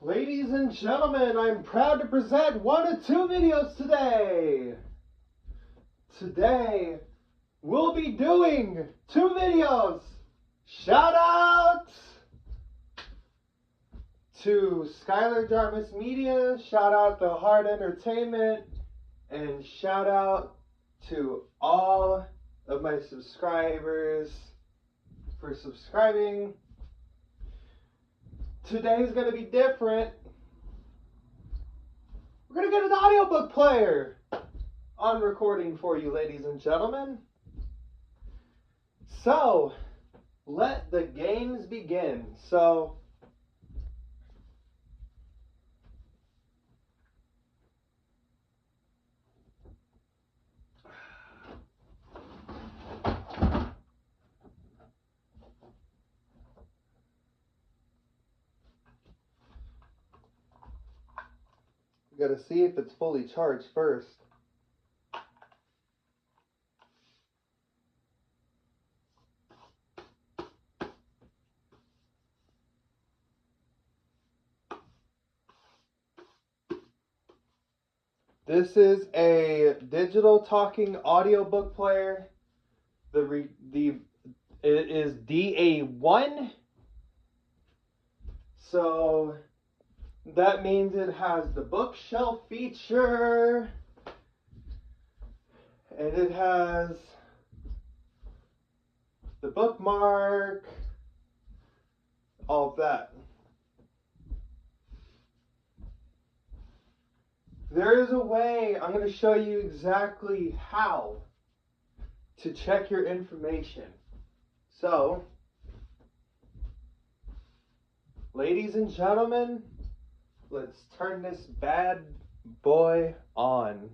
Ladies and gentlemen, I'm proud to present one of two videos today. Today, we'll be doing two videos. Shout out to Skylar Jarvis Media, shout out to Hard Entertainment, and shout out to all of my subscribers for subscribing. Today's going to be different. We're going to get an audiobook player on recording for you, ladies and gentlemen. So, let the games begin. So, we got to see if it's fully charged first. This is a digital talking audiobook player. It is DA1. So that means it has the bookshelf feature, and it has the bookmark, all of that. There is a way, I'm going to show you exactly how to check your information. So, ladies and gentlemen, let's turn this bad boy on.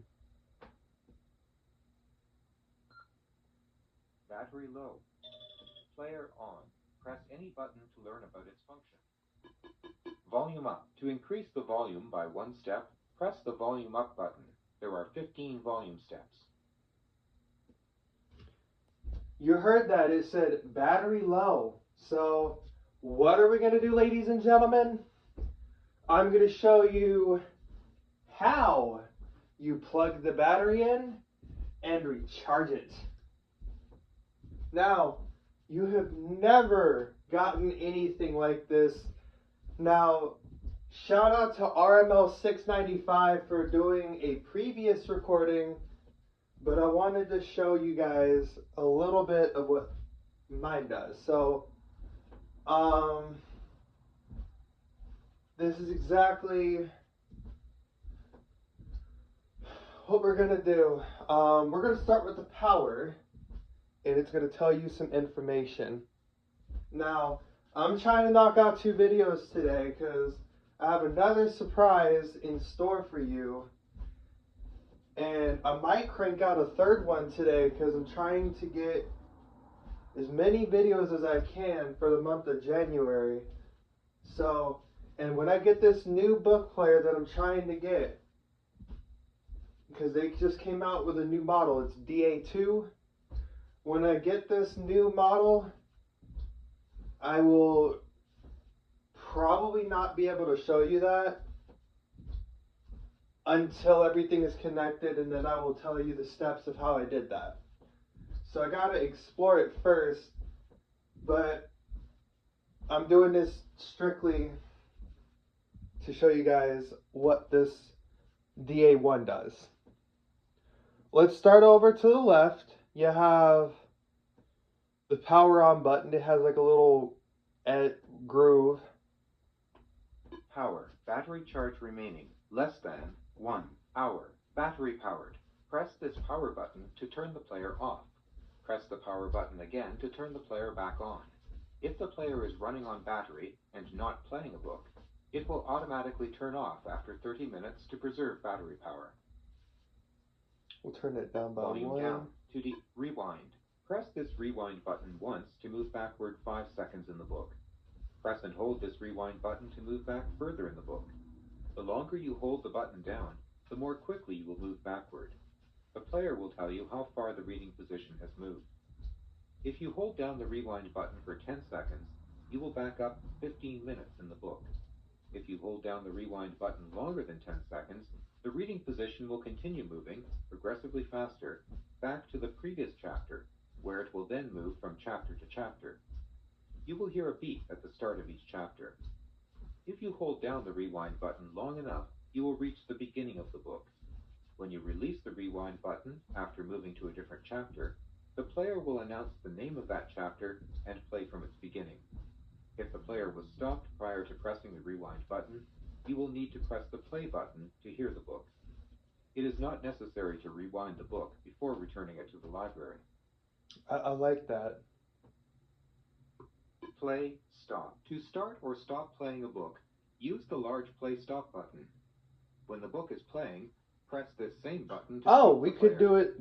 Battery low. Player on. Press any button to learn about its function. Volume up. To increase the volume by one step, press the volume up button. There are 15 volume steps. You heard that. It said battery low. So what are we going to do, ladies and gentlemen? I'm going to show you how you plug the battery in and recharge it. Now, you have never gotten anything like this. Now, shout out to RML695 for doing a previous recording, but I wanted to show you guys a little bit of what mine does. So, this is exactly what we're going to do. We're going to start with the power, and it's going to tell you some information. Now, I'm trying to knock out two videos today because I have another surprise in store for you. And I might crank out a third one today because I'm trying to get as many videos as I can for the month of January. So, and when I get this new book player that I'm trying to get, because they just came out with a new model, it's DA2. When I get this new model, I will probably not be able to show you that until everything is connected, and then I will tell you the steps of how I did that. So I gotta explore it first, but I'm doing this strictly to show you guys what this DA1 does. Let's start over to the left. You have the power on button. It has like a little groove. Power. Battery charge remaining. Less than 1 hour. Battery powered. Press this power button to turn the player off. Press the power button again to turn the player back on. If the player is running on battery and not playing a book, it will automatically turn off after 30 minutes to preserve battery power. We'll turn it down by Volume 1. down. To rewind. Press this rewind button once to move backward 5 seconds in the book. Press and hold this rewind button to move back further in the book. The longer you hold the button down, the more quickly you will move backward. The player will tell you how far the reading position has moved. If you hold down the rewind button for 10 seconds, you will back up 15 minutes in the book. If you hold down the rewind button longer than 10 seconds, the reading position will continue moving, progressively faster, back to the previous chapter, where it will then move from chapter to chapter. You will hear a beep at the start of each chapter. If you hold down the rewind button long enough, you will reach the beginning of the book. When you release the rewind button after moving to a different chapter, the player will announce the name of that chapter and play from its beginning. If the player was stopped prior to pressing the rewind button, you will need to press the play button to hear the book. It is not necessary to rewind the book before returning it to the library. I like that. Play, stop. To start or stop playing a book, use the large play stop button. When the book is playing, press this same button to stop we the could player. do it.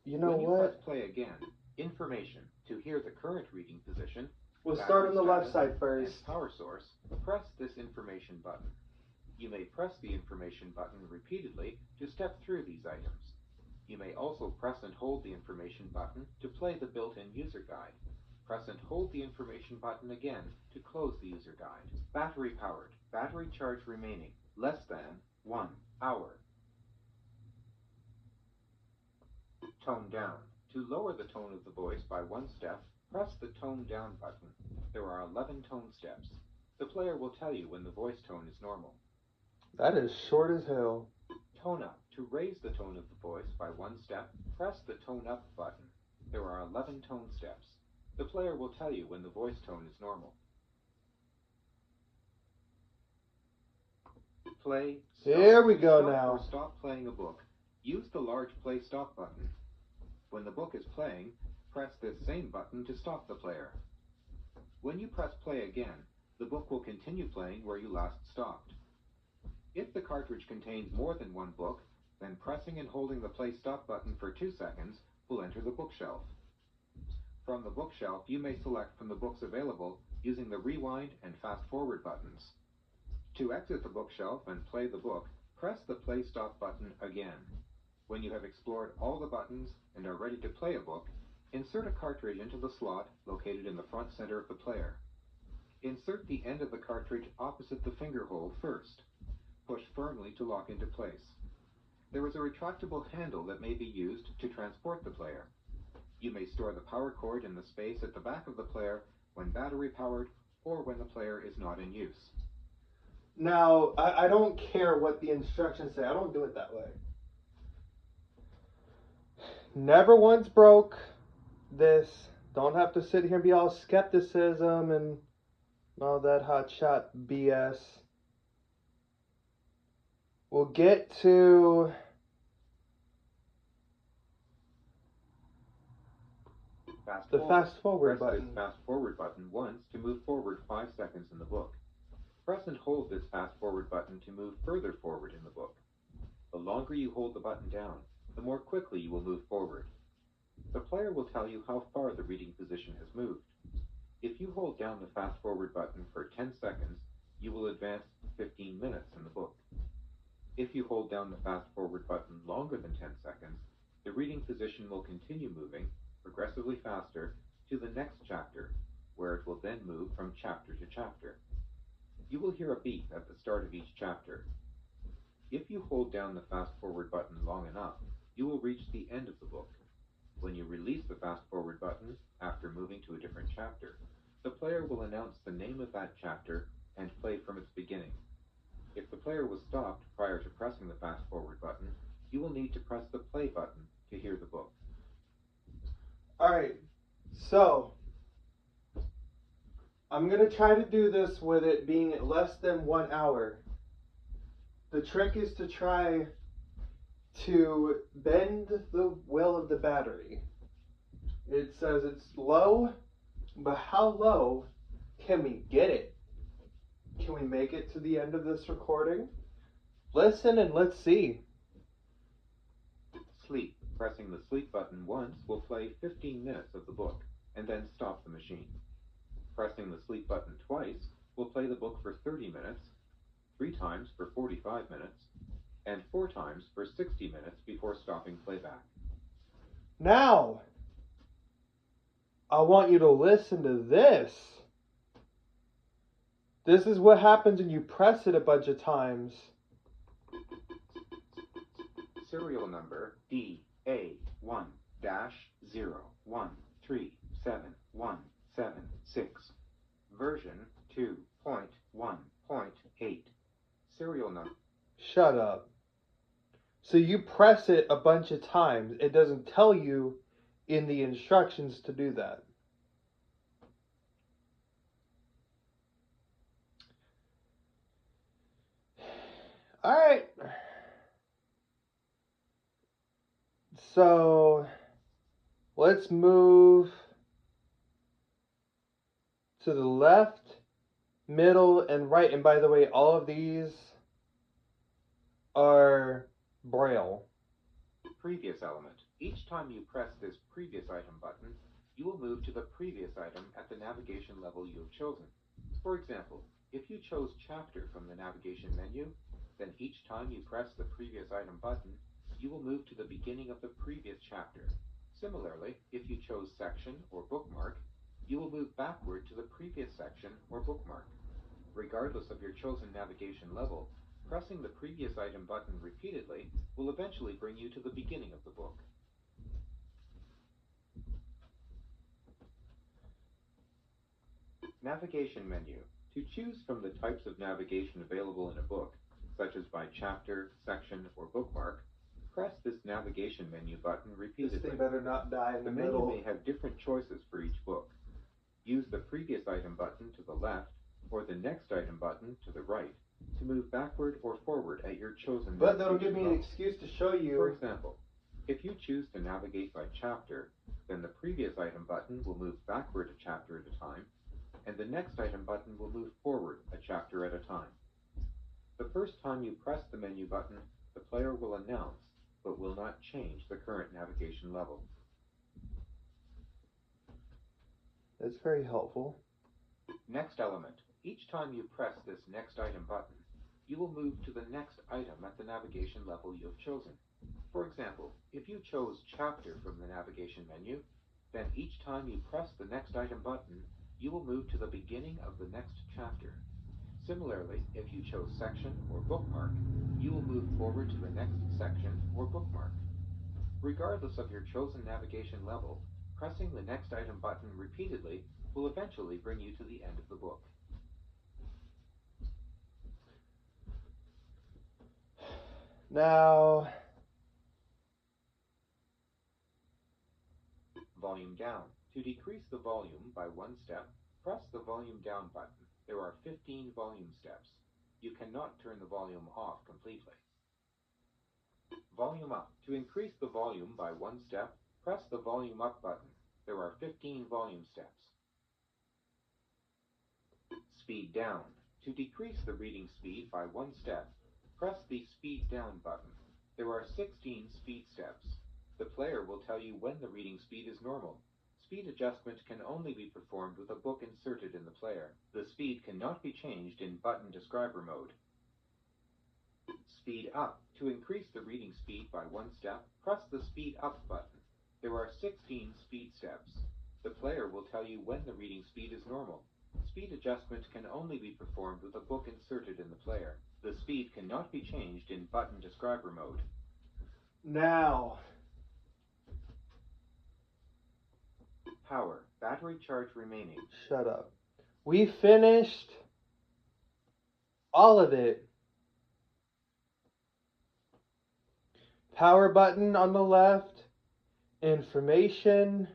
You know when you what? press play again, information to hear the current reading position. We'll start on the left battery side status, first. and power source. Press this information button. You may press the information button repeatedly to step through these items. You may also press and hold the information button to play the built-in user guide. Press and hold the information button again to close the user guide. Battery powered. Battery charge remaining less than 1 hour. Tone down. To lower the tone of the voice by 1 step, press the tone down button. There are 11 tone steps. The player will tell you when the voice tone is normal. That is short as hell. Tone up. To raise the tone of the voice by 1 step, press the tone up button. There are 11 tone steps. The player will tell you when the voice tone is normal. Play, stop. Here we go Stop now. or stop playing a book. Use the large play stop button. When the book is playing, press this same button to stop the player. When you press play again, the book will continue playing where you last stopped. If the cartridge contains more than 1 book, then pressing and holding the play stop button for 2 seconds will enter the bookshelf. From the bookshelf, you may select from the books available using the rewind and fast forward buttons. To exit the bookshelf and play the book, press the play stop button again. When you have explored all the buttons and are ready to play a book, insert a cartridge into the slot located in the front center of the player. Insert the end of the cartridge opposite the finger hole first. Push firmly to lock into place. There is a retractable handle that may be used to transport the player. You may store the power cord in the space at the back of the player when battery powered or when the player is not in use. Now, I don't care what the instructions say. I don't do it that way. Never once broke this. Don't have to sit here and be all skepticism and all that hot shot BS. We'll get to the fast forward button. button. Press this fast forward button once to move forward 5 seconds in the book. Press and hold this fast forward button to move further forward in the book. The longer you hold the button down, the more quickly you will move forward. The player will tell you how far the reading position has moved. If you hold down the fast forward button for 10 seconds, you will advance 15 minutes in the book. If you hold down the fast forward button longer than 10 seconds, the reading position will continue moving progressively faster to the next chapter, where it will then move from chapter to chapter. You will hear a beep at the start of each chapter. If you hold down the fast forward button long enough, you will reach the end of the book. When you release the fast forward button after moving to a different chapter, the player will announce the name of that chapter and play from its beginning. If the player was stopped prior to pressing the fast forward button, you will need to press the play button to hear the book. Alright, so I'm going to try to do this with it being less than 1 hour. The trick is to try to bend the will of the battery. It says it's low, but how low can we get it? Can we make it to the end of this recording? Listen and let's see. Sleep. Pressing the sleep button once will play 15 minutes of the book and then stop the machine. Pressing the sleep button twice will play the book for 30 minutes, 3 times for 45 minutes, and 4 times for 60 minutes before stopping playback. Now, I want you to listen to this. This is what happens when you press it a bunch of times. Serial number DA1-01371176. Version 2.1.8. Serial number. Shut up. So you press it a bunch of times. It doesn't tell you in the instructions to do that. Alright. So let's move to the left, middle, and right. And by the way, all of these are Braille. Previous element. Each time you press this previous item button, you will move to the previous item at the navigation level you have chosen. For example, if you chose chapter from the navigation menu, then each time you press the previous item button, you will move to the beginning of the previous chapter. Similarly, if you chose section or bookmark, you will move backward to the previous section or bookmark. Regardless of your chosen navigation level, pressing the previous item button repeatedly will eventually bring you to the beginning of the book. Navigation menu. To choose from the types of navigation available in a book, such as by chapter, section, or bookmark, press this navigation menu button repeatedly. This thing better not die in the menu middle. may have different choices for each book. Use the previous item button to the left or the next item button to the right to move backward or forward at your chosen But that'll give me level. an excuse to show you. For example, if you choose to navigate by chapter, then the previous item button will move backward a chapter at a time, and the next item button will move forward a chapter at a time. The first time you press the menu button, the player will announce, but will not change the current navigation level. That's very helpful. Next element. Each time you press this next item button, you will move to the next item at the navigation level you have chosen. For example, if you chose chapter from the navigation menu, then each time you press the next item button, you will move to the beginning of the next chapter. Similarly, if you chose section or bookmark, you will move forward to the next section or bookmark. Regardless of your chosen navigation level, pressing the next item button repeatedly will eventually bring you to the end of the book. Now, volume down. To decrease the volume by one step, press the volume down button. There are 15 volume steps. You cannot turn the volume off completely. Volume up. To increase the volume by one step, press the volume up button. There are 15 volume steps. Speed down. To decrease the reading speed by one step, press the speed down button. There are 16 speed steps. The player will tell you when the reading speed is normal. Speed adjustment can only be performed with a book inserted in the player. The speed cannot be changed in button describer mode. Speed up. To increase the reading speed by one step, press the speed up button. There are 16 speed steps. The player will tell you when the reading speed is normal. Speed adjustment can only be performed with a book inserted in the player. The speed cannot be changed in button describer mode. now. Power. Battery charge remaining. Shut up. We finished all of it. Power button on the left. Information.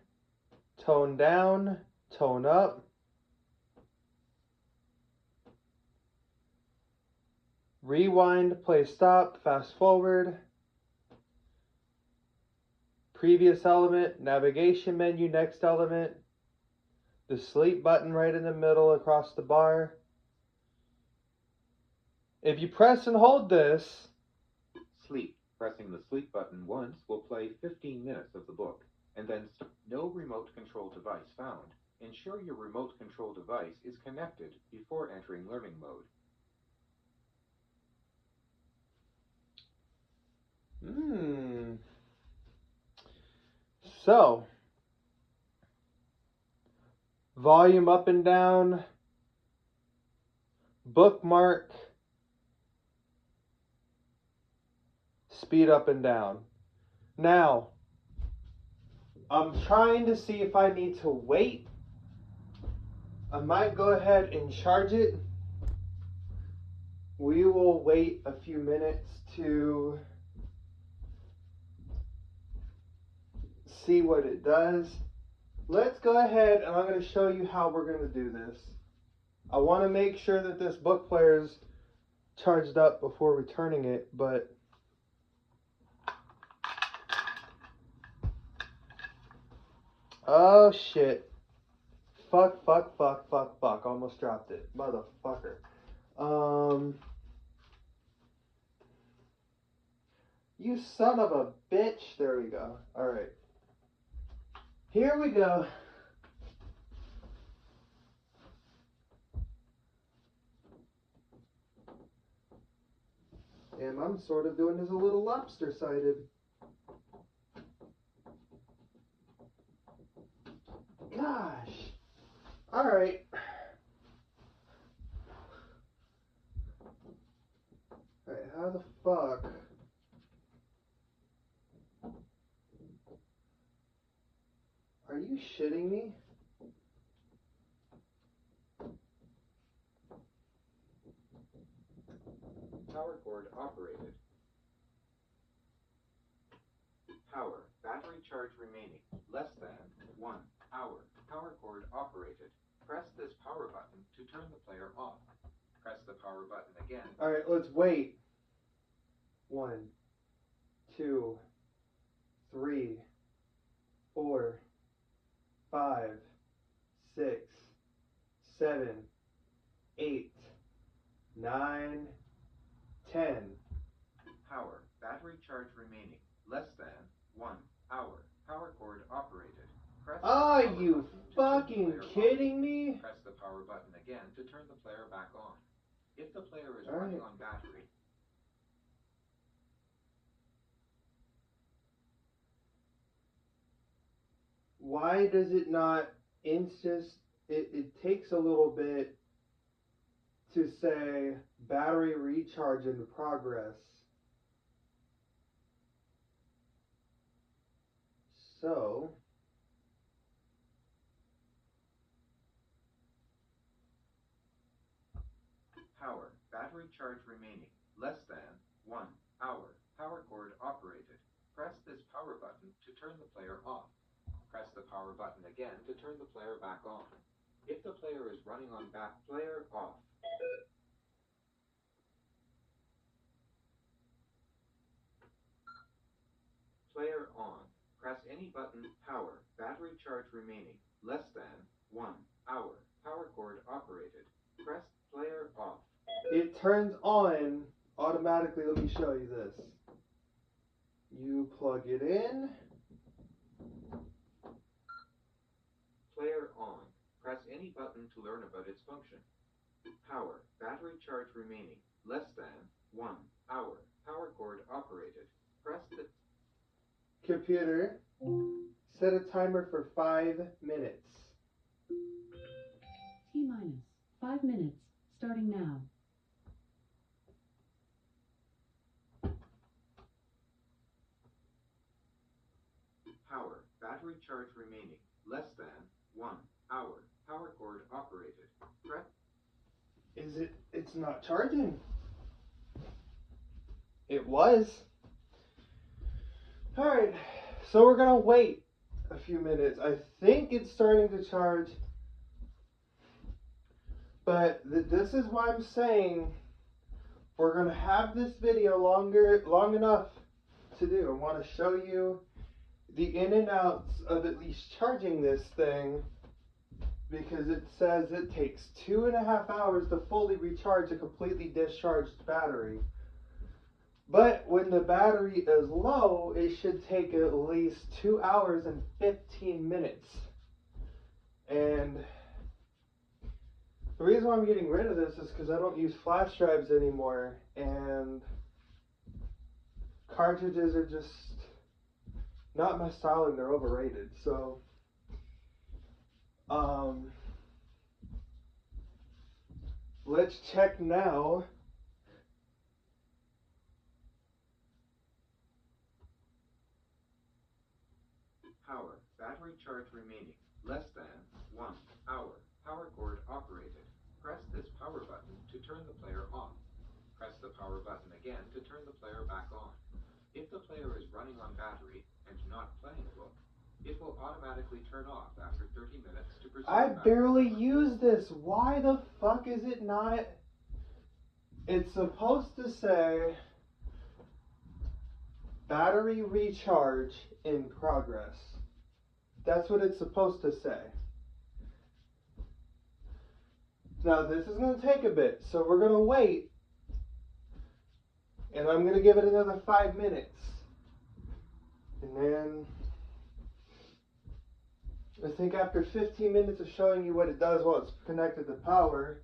Tone down. Tone up. Rewind, play stop, fast forward. Previous element, navigation menu, next element. The sleep button right in the middle across the bar. If you press and hold this, Sleep. Pressing the sleep button once will play 15 minutes of the book, and then no remote control device found. Ensure your remote control device is connected before entering learning mode. So, volume up and down, bookmark, speed up and down. Now, I'm trying to see if I need to wait. I might go ahead and charge it. We will wait a few minutes to see what it does. Let's go ahead and I'm going to show you how we're going to do this. I want to make sure that this book player is charged up before returning it, but oh shit. Fuck. Almost dropped it. Motherfucker. You son of a bitch. There we go. Alright. Here we go. And I'm sort of doing this a little lobster-sided. Gosh. Alright. Alright, how the fuck? Are you shitting me? Power cord operated. Power. Battery charge remaining. Less than 1 hour. Power cord operated. Press this power button to turn the player off. Press the power button again. Alright, let's wait. 1, 2, 3, 4, 5, 6, 7, 8, 9, 10. Power. Battery charge remaining. Less than 1 hour. Power cord operated. Press Are the power you button to turn the fucking player kidding off. me? Press the power button again to turn the player back on. If the player is All running right. on battery, Why does it not it takes a little bit to say battery recharge in progress. So power. Battery charge remaining. Less than 1 hour. Power cord operated. Press this power button to turn the player off. Press the power button again to turn the player back on. If the player is running on player off. Player on. Press any button. Power. Battery charge remaining. Less than 1 hour. Power cord operated. Press player off. it turns on automatically. Let me show you this. You plug it in. Player on. Press any button to learn about its function. Power. Battery charge remaining. Less than 1 hour. Power cord operated. Press the Computer, set a timer for 5 minutes. T-minus 5 minutes, starting now. power. Battery charge remaining. Less than 1 hour. Power cord operated. Press. It's not charging. It was. Alright, so we're gonna wait a few minutes. I think it's starting to charge. But this is why I'm saying we're gonna have this video long enough to do. I want to show you the in and outs of at least charging this thing, because it says it takes 2.5 hours to fully recharge a completely discharged battery. But when the battery is low, it should take at least 2 hours and 15 minutes. And the reason why I'm getting rid of this is because I don't use flash drives anymore, and cartridges are just not my style and they're overrated. So let's check now. Power. Battery charge remaining. Less than 1 hour. Power cord operated. Press this power button to turn the player off. Press the power button again to turn the player back on. If the player is running on battery and not playing a book, it will automatically turn off after 30 minutes to preserve I battery barely power. use this. Why the fuck is it not? It's supposed to say battery recharge in progress. That's what it's supposed to say. Now this is going to take a bit, so we're going to wait. And I'm going to give it another 5 minutes. And then I think after 15 minutes of showing you what it does while it's connected to power,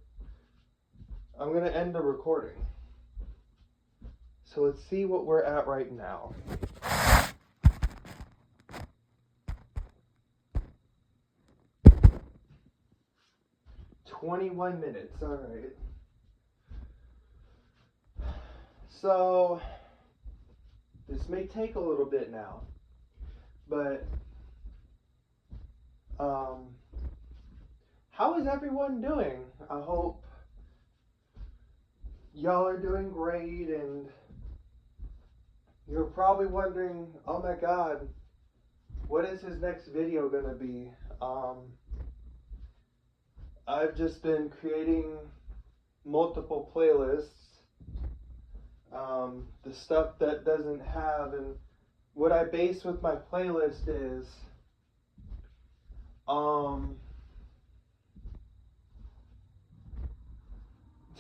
I'm going to end the recording. So let's see what we're at right now. "21 minutes, alright. So, this may take a little bit now, but, how is everyone doing? I hope y'all are doing great, and you're probably wondering, oh my god, what is his next video gonna be? I've just been creating multiple playlists. The stuff that doesn't have, and what I base with my playlist is,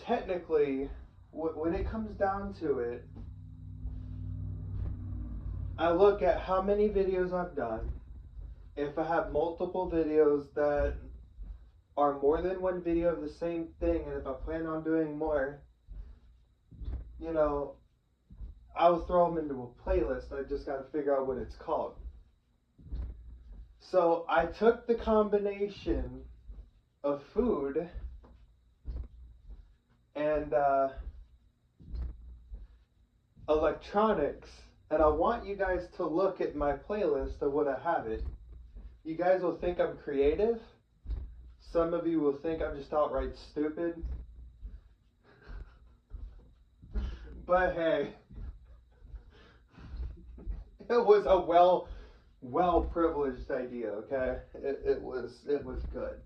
technically, when it comes down to it, I look at how many videos I've done. If I have multiple videos that are more than one video of the same thing, and if I plan on doing more, you know, I'll throw them into a playlist. I just got to figure out what it's called. So I took the combination of food and electronics, and I want you guys to look at my playlist of what I have it. You guys will think I'm creative. Some of you will think I'm just outright stupid. But hey, it was a well privileged idea, okay? It was good.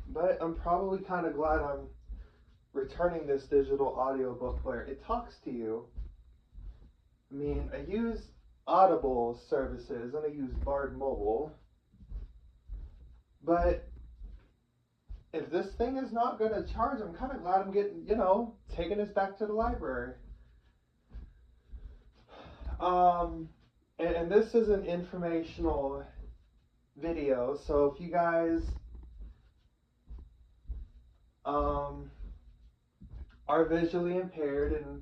But I'm probably kind of glad I'm returning this digital audiobook player. It talks to you. I mean, I use Audible services and I use Bard Mobile. But if this thing is not going to charge, I'm kind of glad I'm getting, taking this back to the library. And this is an informational video, so if you guys are visually impaired and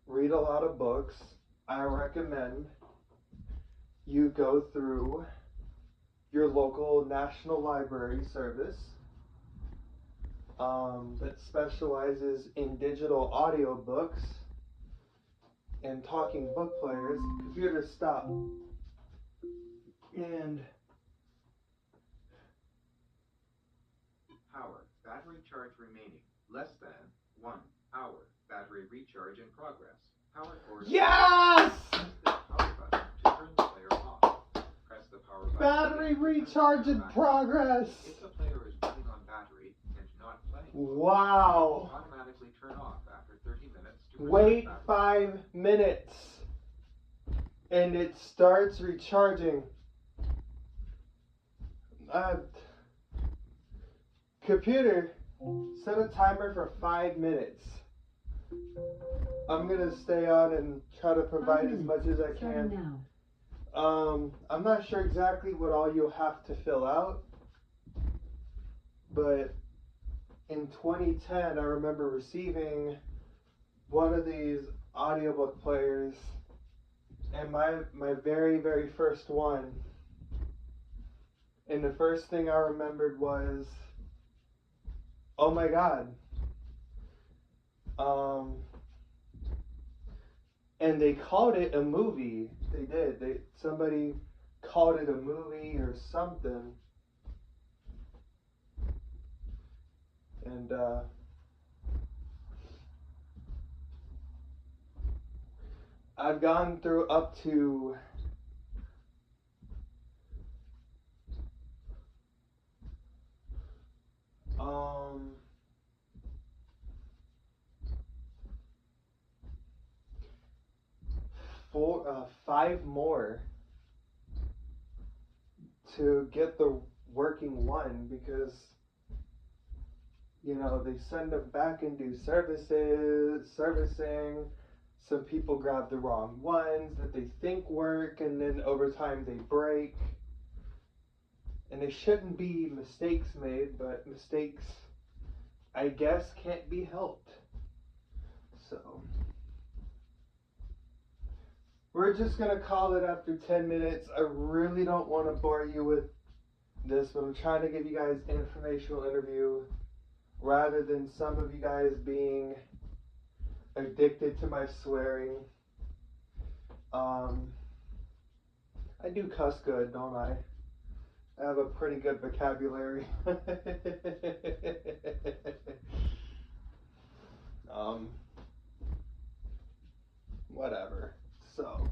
read a lot of books, I recommend you go through your local National Library service that specializes in digital audiobooks and talking book players. Computer, stop. And Power. Battery charge remaining. Less than 1 hour. Battery recharge in progress. Power cord. yes! Press the power button to turn the player off. Press the power button. Battery again to recharge turn in the player back on. progress. If the player is running on battery and not playing, Wow. it will automatically turn off after 30 minutes to preserve Wait battery. 5 minutes and it starts recharging. Computer, set a timer for 5 minutes. I'm gonna stay on and try to provide as much as I Starting can. now. I'm not sure exactly what all you'll have to fill out, but in 2010 I remember receiving one of these audiobook players, and my very first one, and the first thing I remembered was, oh my god, And they called it a movie. They did. Somebody called it a movie or something. And I've gone through up to five more to get the working one, because they send them back and do servicing. Some people grab the wrong ones that they think work, and then over time they break. And there shouldn't be mistakes made, but mistakes, I guess, can't be helped. So we're just going to call it after 10 minutes. I really don't want to bore you with this, but I'm trying to give you guys an informational interview rather than some of you guys being addicted to my swearing. I do cuss good, don't I? I have a pretty good vocabulary. Whatever. So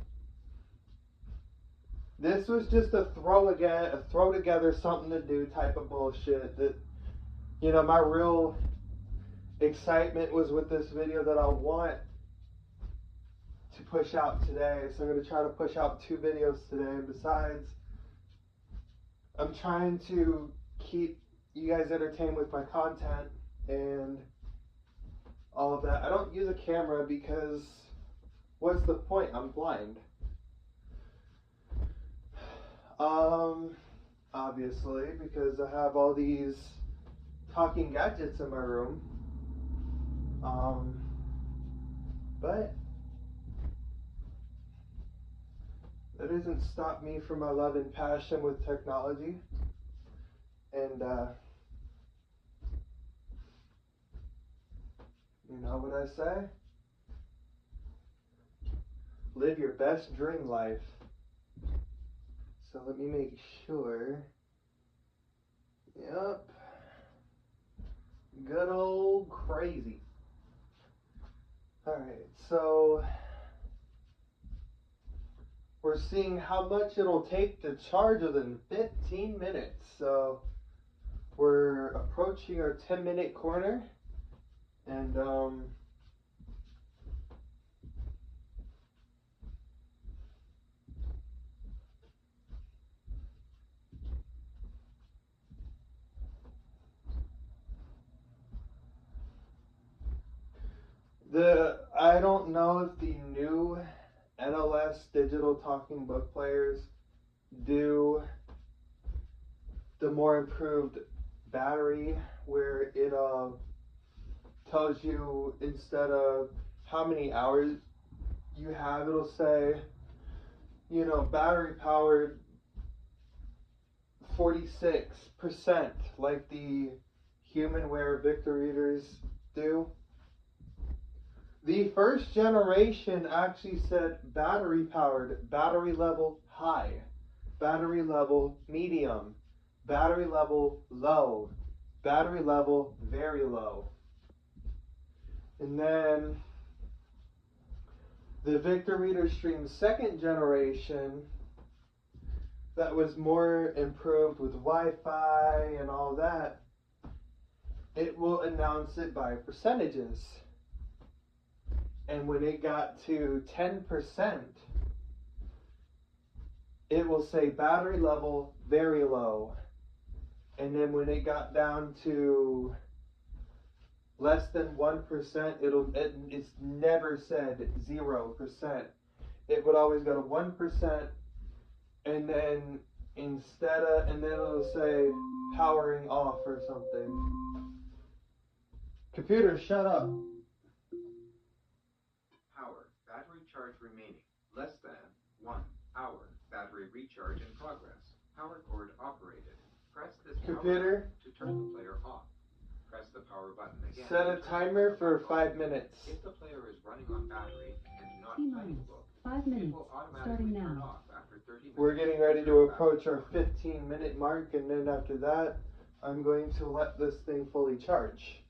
this was just a throw together something to do type of bullshit. That my real excitement was with this video that I want to push out today. So I'm going to try to push out 2 videos today. Besides, I'm trying to keep you guys entertained with my content and all of that. I don't use a camera because what's the point? I'm blind. Obviously, because I have all these talking gadgets in my room. But that doesn't stop me from my love and passion with technology. And you know what I say? Live your best dream life. So let me make sure. Yep. Good old crazy. Alright, so we're seeing how much it'll take to charge within 15 minutes. So we're approaching our 10-minute corner. And I don't know if the new NLS digital talking book players do the more improved battery, where it tells you, instead of how many hours you have, it'll say, battery powered 46%, like the HumanWare Victor readers do. The first generation actually said battery powered, battery level high, battery level medium, battery level low, battery level very low. And then the Victor Reader Stream second generation, that was more improved with Wi-Fi and all that, it will announce it by percentages. And when it got to 10%, it will say battery level very low. And then when it got down to less than 1%, it's never said 0%. It would always go to 1%, and then and then it'll say powering off or something. Computer, shut up. Power. Battery charge remaining. Less than 1 hour. Battery recharge in progress. Power cord operated. Press this Computer. power to turn the player off. Press the power button again. Set a timer for 5 minutes. If the player is running on battery and not T playing minus the book, 5 it minutes, will starting automatically turn now. off after 30 minutes. We're getting ready to approach our 15-minute mark, and then after that, I'm going to let this thing fully charge.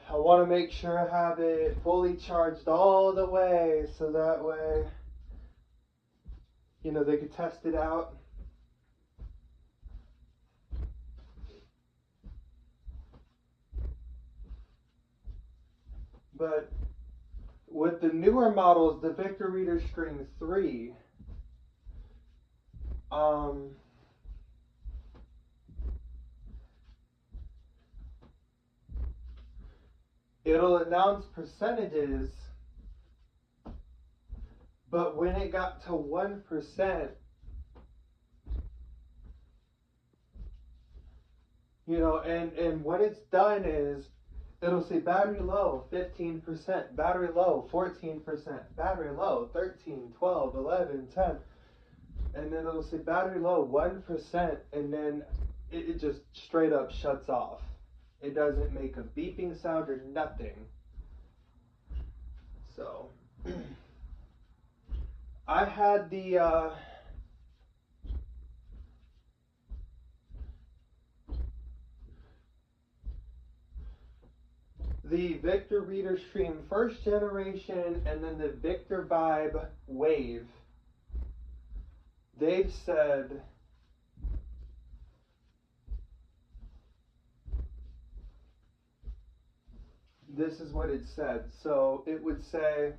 I want to make sure I have it fully charged all the way, so that way, you know, they could test it out. But with the newer models, the Victor Reader Stream 3, it'll announce percentages, but when it got to 1%, you know, and what it's done is, it'll say battery low, 15%, battery low, 14%, battery low, 13, 12, 11, 10. And then it'll say battery low, 1%, and then it just straight up shuts off. It doesn't make a beeping sound or nothing. So, I had the, Victor Reader Stream first generation, and then the Victor Vibe Wave. They've said this is what it said. So it would say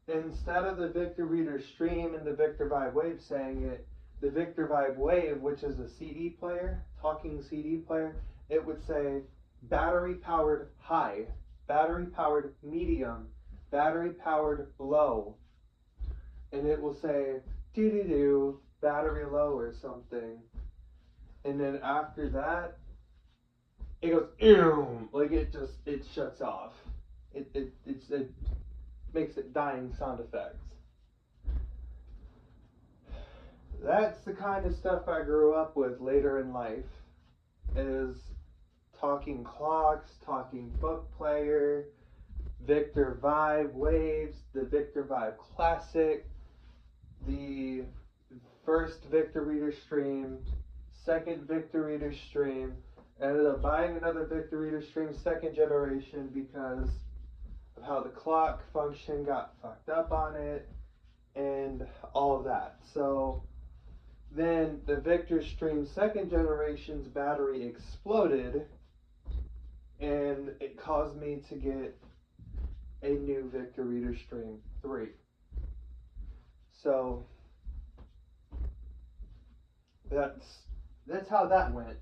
instead of the Victor Reader Stream and the Victor Vibe Wave saying it, the Victor Vibe Wave, which is a CD player, talking CD player, it would say battery powered high, battery powered medium, battery powered low. And it will say doo-doo-doo, battery low or something. And then after that, it goes ew, like it shuts off. It makes it dying sound effects. That's the kind of stuff I grew up with later in life, is talking clocks, talking book player, Victor Vibe Waves, the Victor Vibe Classic, the first Victor Reader Stream, second Victor Reader Stream. Ended up buying another Victor Reader Stream second generation because of how the clock function got fucked up on it and all of that. So then the Victor Stream second generation's battery exploded, and it caused me to get a new Victor Reader Stream 3. So that's how that went.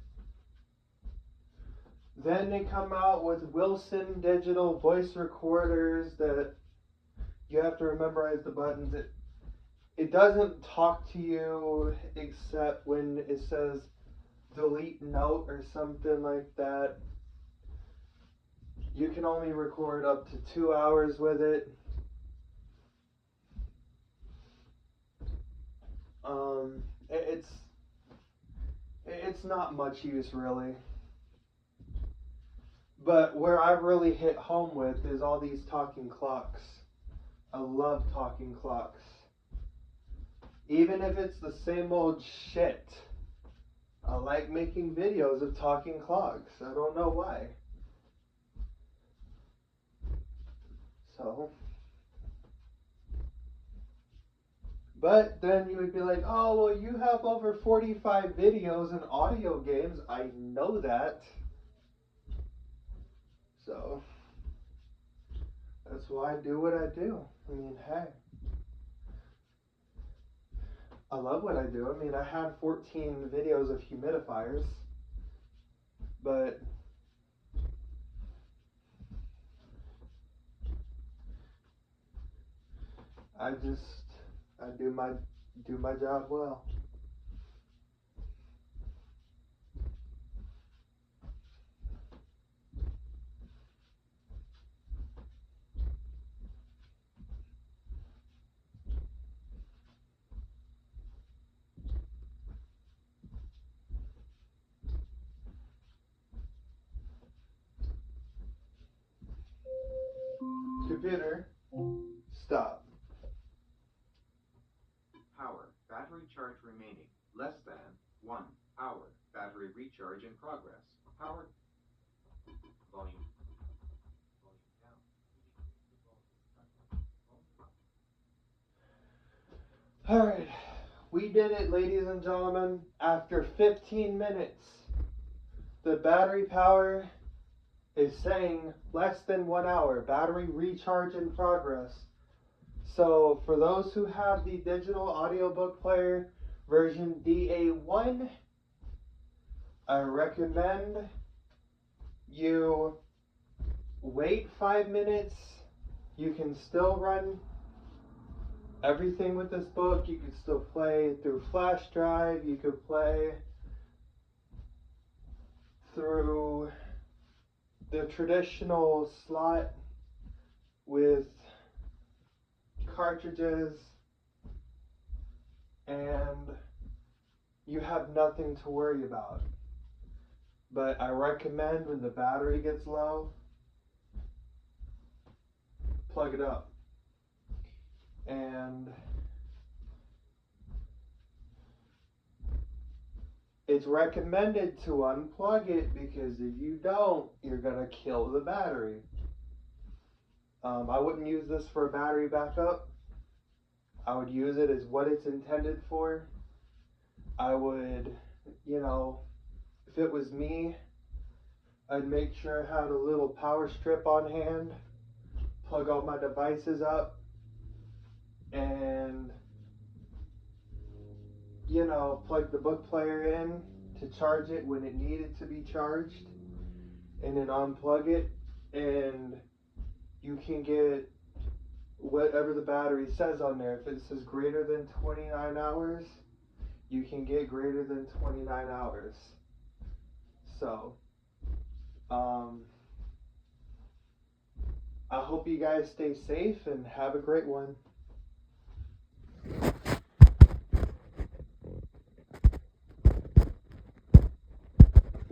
Then they come out with Wilson digital voice recorders that you have to memorize the buttons. It doesn't talk to you except when it says delete note or something like that. You can only record up to 2 hours with it. It's not much use really. But where I really hit home with is all these talking clocks. I love talking clocks. Even if it's the same old shit. I like making videos of talking clocks. I don't know why. So. But then you would be like, oh, well, you have over 45 videos and audio games. I know that. So, that's why I do what I do. I mean, hey. I love what I do. I mean, I had 14 videos of humidifiers. But I do my job well. charge remaining. Less than 1 hour. Battery recharge in progress. Power. Volume. Alright, we did it, ladies and gentlemen. After 15 minutes, the battery power is saying less than 1 hour. Battery recharge in progress. So for those who have the digital audiobook player version DA1, I recommend you wait 5 minutes. You can still run everything with this book. You can still play through flash drive. You could play through the traditional slot with cartridges, and you have nothing to worry about. But I recommend when the battery gets low, plug it up. And it's recommended to unplug it, because if you don't, you're gonna kill the battery. I wouldn't use this for a battery backup. I would use it as what it's intended for. I would, if it was me, I'd make sure I had a little power strip on hand, plug all my devices up, and plug the book player in to charge it when it needed to be charged, and then unplug it, and you can get whatever the battery says on there. If it says greater than 29 hours, you can get greater than 29 hours. So, I hope you guys stay safe and have a great one.